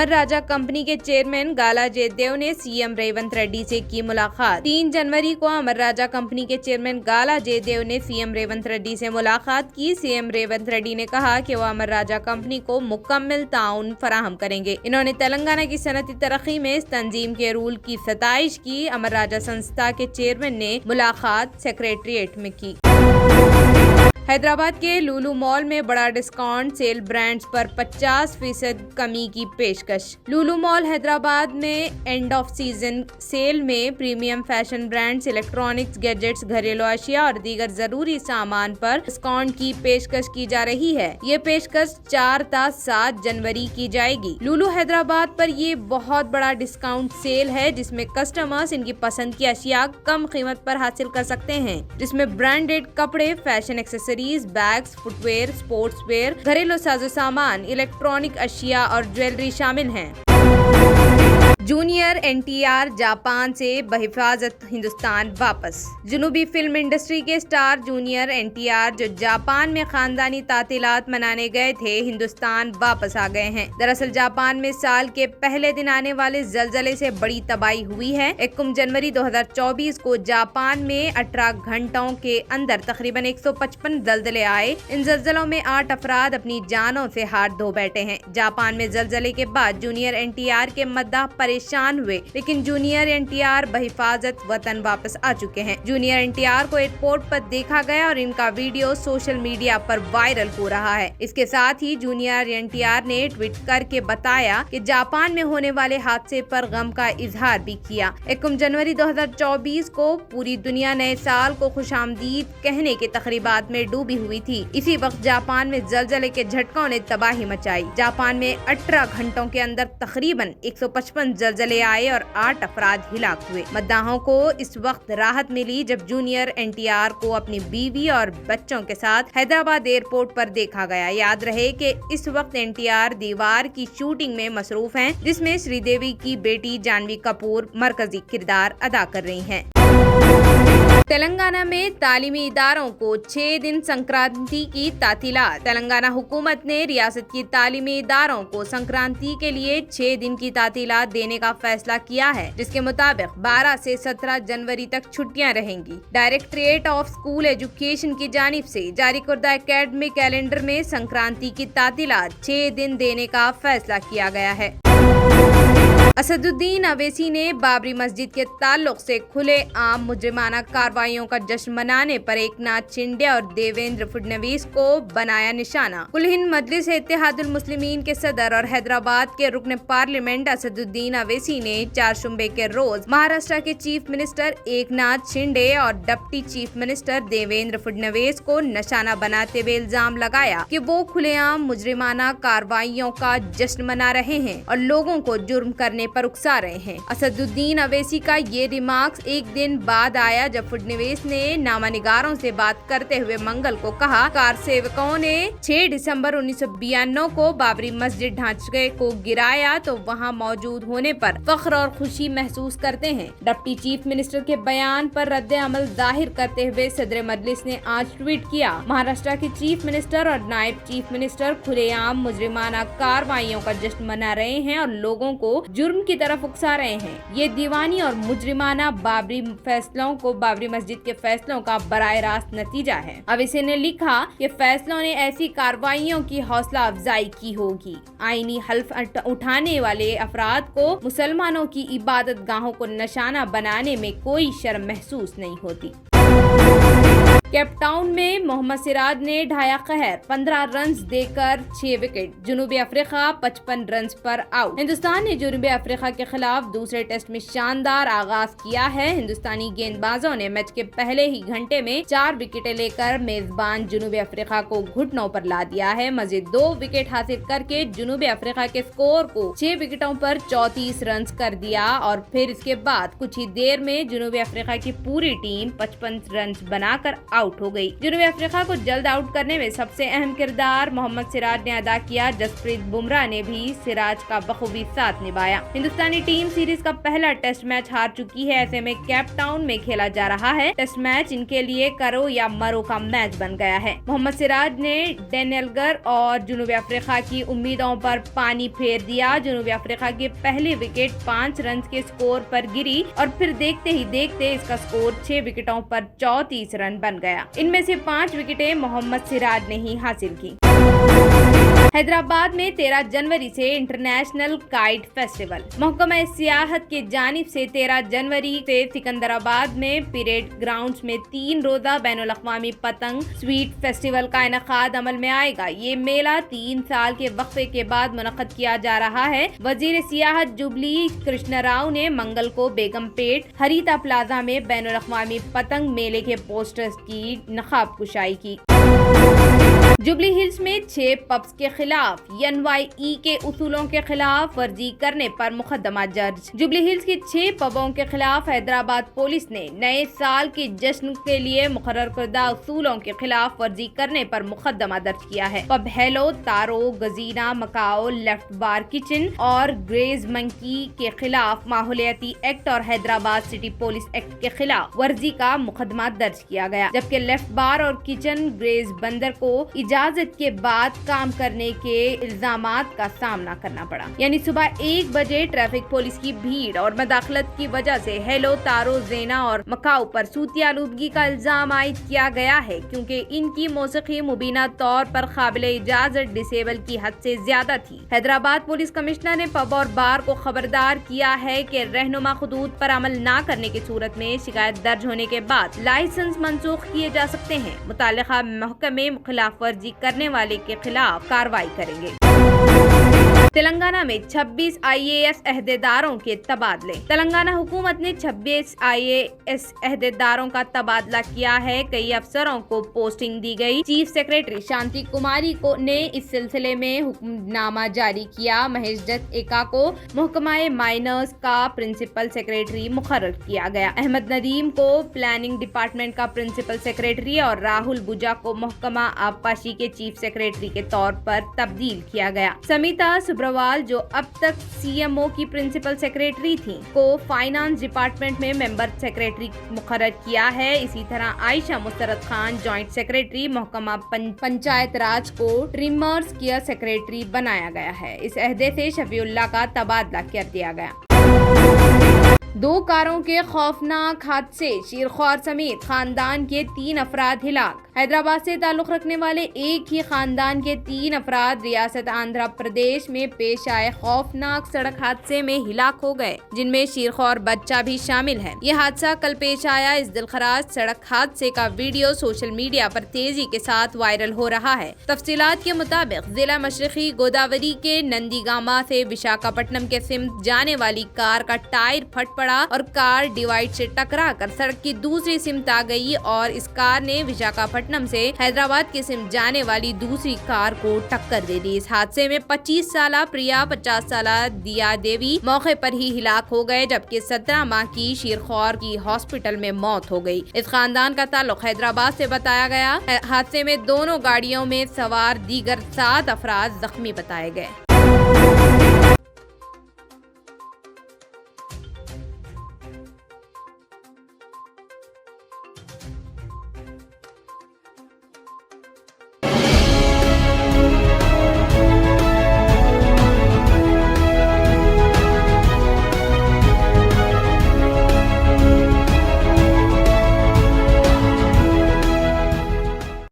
अमर राजा company के chairman गाला जयदेव ने CM Revanth Reddy से की मुलाकात। 3 जनवरी को अमर राजा कंपनी के चेयरमैन गाला जयदेव ने सीएम रेवंत रेड्डी से मुलाकात की। सीएम रेवंत रेड्डी ने कहा कि वो अमर राजा कंपनी को मुकम्मल ताउन फराहम करेंगे। इन्होंने तेलंगाना की सनती तरक्की में इस तंजीम के रूल की सताइश की। अमर राजा संस्था के चेयरमैन ने मुलाकात सेक्रेटरीट में की। हैदराबाद के लुलु मॉल में बड़ा डिस्काउंट सेल, ब्रांड्स पर 50% कमी की पेशकश। लुलु मॉल हैदराबाद में एंड ऑफ सीजन सेल में premium fashion brands, electronics, gadgets, घरेलू अशिया और दीगर जरूरी सामान पर डिस्काउंट की पेशकश की जा रही है। ये पेशकश 4 से 7 जनवरी की जाएगी। लुलु हैदराबाद पर ये बहुत बड़ा डिस्काउंट सेल है जिसमें कस्टमर्स इनकी पसंद की अशिया कम कीमत पर हासिल कर सकते हैं, जिसमें ब्रांडेड कपड़े, fashion accessories, bags, footwear, sports wear, घरेलू साजो सामान, इलेक्ट्रॉनिक अशिया और ज्वेलरी शामिल हैं। जूनियर एनटीआर जापान से बहिफाजत हिंदुस्तान वापस। जुनूबी फिल्म इंडस्ट्री के स्टार जूनियर एनटीआर जो जापान में खानदानी तातीलात मनाने गए थे, हिंदुस्तान वापस आ गए हैं। दरअसल जापान में साल के पहले दिन आने वाले जलजले से बड़ी तबाही हुई है। 1 जनवरी 2024 को जापान में 18 घंटों के अंदर तकरीबन 155 जलजले आए। इन जलजलों में 8 अफराद अपनी जानों से हाथ धो बैठे हैं। जापान में जलजले के बाद जूनियर एनटीआर के मद्दाह परेशान हुए, लेकिन जूनियर एनटीआर बहिफाजत वतन वापस आ चुके हैं। जूनियर एनटीआर को एयरपोर्ट पर देखा गया और इनका वीडियो सोशल मीडिया पर वायरल हो रहा है। इसके साथ ही जूनियर एनटीआर ने ट्वीट करके बताया कि जापान में होने वाले हादसे पर गम का इजहार भी किया। 1 जनवरी 2024 को पूरी दुनिया नए साल को खुशामदीद कहने के तकरीबात में डूबी हुई थी। इसी वक्त जापान में जलजले के झटकों ने तबाही मचाई। जापान में 18 घंटों के अंदर तकरीबन 155 जलजले आए और 8 अफराद हिलाक हुए। मद्दाहों को इस वक्त राहत मिली जब जूनियर एनटीआर को अपनी बीवी और बच्चों के साथ हैदराबाद एयरपोर्ट पर देखा गया। याद रहे कि इस वक्त एनटीआर दीवार की शूटिंग में मसरूफ हैं, जिसमें श्रीदेवी की बेटी जानवी कपूर मरकजी किरदार अदा कर रही हैं। तेलंगाना में तालीमी इदारों को 6 दिन संक्रांति की तातीलात। तेलंगाना हुकूमत ने रियासत की तालीमी इदारों को संक्रांति के लिए 6 दिन की तातीलात देने का फैसला किया है, जिसके मुताबिक 12 से 17 जनवरी तक छुट्टियां रहेंगी। डायरेक्टरेट ऑफ स्कूल एजुकेशन की जानिब से जारी करदा एकेडमिक कैलेंडर में संक्रांति की तातीलात 6 दिन देने का फैसला किया गया है। असदुद्दीन अवैसी ने बाबरी मस्जिद के ताल्लुक से खुले आम मुजरिमाना कार्रवाइयों का जश्न मनाने पर एकनाथ शिंदे और देवेंद्र फडणवीस को बनाया निशाना। कुल हिंद मजलिस इत्तेहादुल मुस्लिमीन के सदर और हैदराबाद के रुकन पार्लियामेंट असदुद्दीन अवैसी ने 4 शुंबे के रोज महाराष्ट्र के चीफ मिनिस्टर एकनाथ शिंदे और deputy chief minister Devendra Fadnavis को निशाना बनाते हुए इल्जाम लगाया कि वो खुलेआम मुजरिमाना कार्रवाइयों का जश्न मना रहे हैं और लोगों को जुर्म करने पर उकसा रहे हैं। असदुद्दीन अवैसी का ये रिमार्क्स एक दिन बाद आया जब फडणवीस ने नामानिगारों से बात करते हुए मंगल को कहा, कार सेवकों ने 6 दिसंबर 1992 को बाबरी मस्जिद ढांचे को गिराया तो वहां मौजूद होने पर फख्र और खुशी महसूस करते हैं। डिप्टी चीफ मिनिस्टर के बयान पर रद्द अमल जाहिर करते हुए सदर मजलिस ने आज ट्वीट किया, महाराष्ट्र के चीफ मिनिस्टर और नायब चीफ मिनिस्टर खुलेआम मुजरिमाना कार्रवाइयों का जश्न मना रहे हैं और लोगों को जुर्म की तरफ उकसा रहे हैं। ये दीवानी और मुजरिमाना बाबरी मस्जिद के फैसलों का बराह रास्त नतीजा है। अवैसी ने लिखा कि फैसलों ने ऐसी कार्रवाइयों की हौसला अफजाई की होगी। आईनी हल्फ उठाने वाले अफराद को मुसलमानों की इबादत गाहों को निशाना बनाने में कोई शर्म महसूस नहीं होती। केप टाउन में मोहम्मद सिराज ने ढाया कहर, 15 रन देकर 6 विकेट। जनूबी अफ्रीका 55 रन पर आउट। हिंदुस्तान ने जनूबी अफ्रीका के खिलाफ दूसरे टेस्ट में शानदार आगाज किया है। हिंदुस्तानी गेंदबाजों ने मैच के पहले ही घंटे में 4 विकेटें लेकर मेजबान जनूबी अफ्रीका को घुटनों पर ला दिया है। मजीद 2 विकेट हासिल करके जनूबी अफ्रीका के स्कोर को 6 विकेटों पर 34 रन कर दिया और फिर इसके बाद कुछ ही देर में जनूबी अफ्रीका की पूरी टीम 55 रन बनाकर आउट हो गई। जनूबी अफ्रीका को जल्द आउट करने में सबसे अहम किरदार मोहम्मद सिराज ने अदा किया। जसप्रीत बुमराह ने भी सिराज का बखूबी साथ निभाया। हिंदुस्तानी टीम सीरीज का पहला टेस्ट मैच हार चुकी है। ऐसे में केप टाउन में खेला जा रहा है टेस्ट मैच इनके लिए करो या मरो का मैच बन गया है। मोहम्मद सिराज ने डेनेलगर और जनूबी अफ्रीका की उम्मीदों पर पानी फेर दिया। जनूबी अफ्रीका की पहली विकेट 5 रन के स्कोर पर गिरी और फिर देखते ही देखते इसका स्कोर 6 विकेटों पर 34 रन बन गया। इनमें से 5 विकेटें मोहम्मद सिराज ने ही हासिल की। हैदराबाद में 13 जनवरी से इंटरनेशनल काइट फेस्टिवल। महकमा सियाहत की जानिब से 13 जनवरी से सिकंदराबाद में परेड ग्राउंड्स में 3 रोजा बैनुल-अक़वामी पतंग स्वीट फेस्टिवल का इनेकाद अमल में आएगा। ये मेला 3 साल के वक्फे के बाद मुनक़्क़द किया जा रहा है। वजीर सियाहत जुबली कृष्ण राव ने मंगल को बेगमपेट हरीता प्लाजा में बैनुल-अक़वामी पतंग मेले के पोस्टर्स की नक़ाब कुशाई की। जुबली हिल्स में 6 पब्स के खिलाफ NYE के उसूलों के खिलाफ वर्जी करने पर मुकदमा दर्ज। जुबली हिल्स की 6 पबों के खिलाफ हैदराबाद पुलिस ने नए साल के जश्न के लिए मुकर्रर करदा उसूलों के खिलाफ वर्जी करने पर मुकदमा दर्ज किया है। पब हेलो, तारो, गजीना, मकाओ, लेफ्ट बार किचन और ग्रेज मंकी के खिलाफ माहौलियाती एक्ट और हैदराबाद सिटी पुलिस एक्ट के खिलाफ वर्जी का मुकदमा दर्ज किया गया। जबकि लेफ्ट बार और किचन ग्रेज बंदर को इजाजत के बाद काम करने के इल्जामात का सामना करना पड़ा। यानी सुबह 1 बजे ट्रैफिक पुलिस की भीड़ और मदाखलत की वजह से हेलो, तारो, जेना और मकाऊ पर सूती आलूदगी का इल्जाम आयद किया गया है, क्योंकि इनकी मौसीकी मुबीना तौर पर काबिल इजाजत डिसेबल की हद से ज्यादा थी। हैदराबाद पुलिस कमिश्नर ने पब और बार को खबरदार किया है कि रहनुमा खुदूद पर अमल न करने की सूरत में शिकायत दर्ज होने के बाद लाइसेंस मंसूख किए जा सकते हैं। मुतालिका महकमे खिलाफ वर्जी करने वाले के खिलाफ कार्रवाई करेंगे। तेलंगाना में 26 IAS अहदेदारों के तबादले। तेलंगाना हुकूमत ने 26 IAS अहदेदारों का तबादला किया है। कई अफसरों को पोस्टिंग दी गई। चीफ सेक्रेटरी शांति कुमारी को ने इस सिलसिले में हुक्मनामा जारी किया। महेश दत्त एका को महकमा माइनर्स का प्रिंसिपल सेक्रेटरी मुकर्रर किया गया। अहमद नदीम को प्लानिंग डिपार्टमेंट का प्रिंसिपल सेक्रेटरी और राहुल बुजा को महकमा आबपाशी के चीफ सेक्रेटरी के तौर पर तब्दील किया गया। समिता सुब्रवाल, जो अब तक CMO की प्रिंसिपल सेक्रेटरी थी, को फाइनेंस डिपार्टमेंट में मेंबर सेक्रेटरी मुकर्रर किया है। इसी तरह आयशा मुस्तरद खान जॉइंट सेक्रेटरी महकमा पंचायत राज को ट्रिमर्स केयर सेक्रेटरी बनाया गया है। इस अहदे से शफीउल्लाह का तबादला कर दिया गया। 2 कारों के खौफनाक हादसे, शीरख्वार समेत खानदान के 3 अफराद हिलाक। हैदराबाद से ताल्लुक रखने वाले एक ही खानदान के 3 अफराद रियासत आंध्र प्रदेश में पेश आए खौफनाक सड़क हादसे में हिलाक हो गए, जिनमें शीरख्वार बच्चा भी शामिल है। यह हादसा कल पेश आया। इस दिलखराज सड़क हादसे का वीडियो सोशल मीडिया पर तेजी के साथ वायरल हो रहा है। तफसीलात के मुताबिक जिला मशरकी गोदावरी के नंदीगामा से विशाखापट्टनम के सिमत जाने वाली कार का टायर फट पड़ा और कार डिवाइड से टकराकर सड़क की दूसरी सिमत आ गई और इस कार ने विशाखापट्टनम से हैदराबाद की सिमत जाने वाली दूसरी कार को टक्कर दे दी। इस हादसे में 25 साला प्रिया, 50 साला दिया देवी मौके पर ही हिलाक हो गए, जबकि 17 माह की शीरख्वार की हॉस्पिटल में मौत हो गई। इस खानदान का ताल्लुक हैदराबाद से बताया गया। हादसे में दोनों गाड़ियों में सवार दीगर 7 अफराद जख्मी बताए गए।